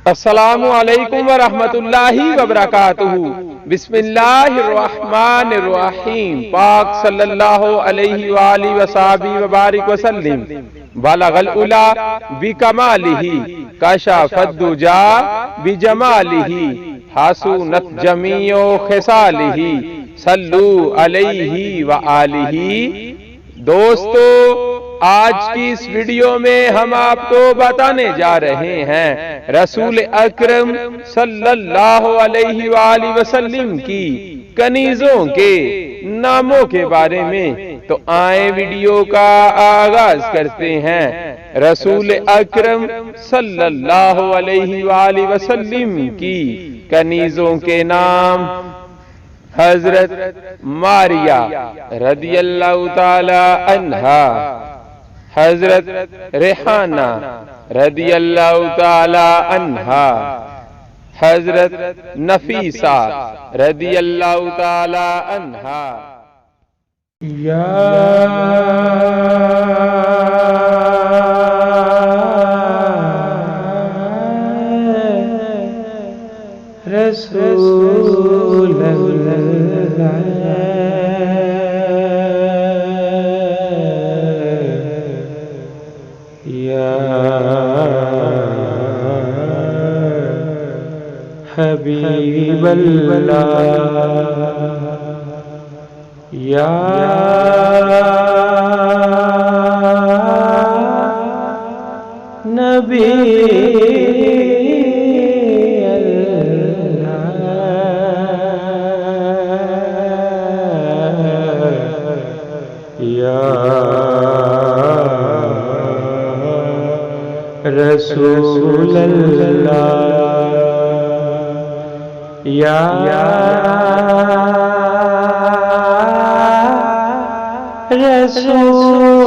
السلام علیکم ورحمۃ اللہ وبرکاتہ۔ بسم اللہ الرحمن الرحیم۔ پاک صلی اللہ علیہ وآلہ وصحبہ وبارک وسلم۔ بلغ العلا بکمالہ، کشف الدجا بجمالہ، حسنت جمیع خصالہ، صلو علیہ وآلہ۔ دوستو، آج کی اس ویڈیو میں ہم آپ کو بتانے جا رہے ہیں رسول اکرم صلی اللہ علیہ وآلہ وسلم کی کنیزوں کے ناموں کے بارے میں۔ تو آئیں ویڈیو کا آغاز کرتے ہیں۔ رسول اکرم صلی اللہ علیہ وآلہ وسلم کی کنیزوں کے نام: حضرت ماریہ رضی اللہ تعالی عنہا، حضرت ریحانہ رضی اللہ تعالی عنہا، حضرت نفیسہ رضی اللہ تعالی عنہا۔ یا رسول اللہ، یا حبیب اللہ، یا نبی رسول اللہ، یا رسول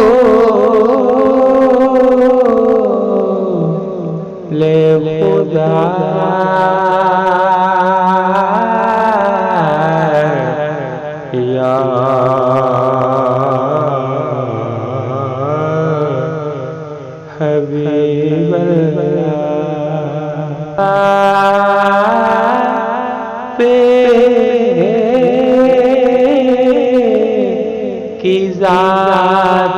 خدا، یا حبیب اللہ، کی ذات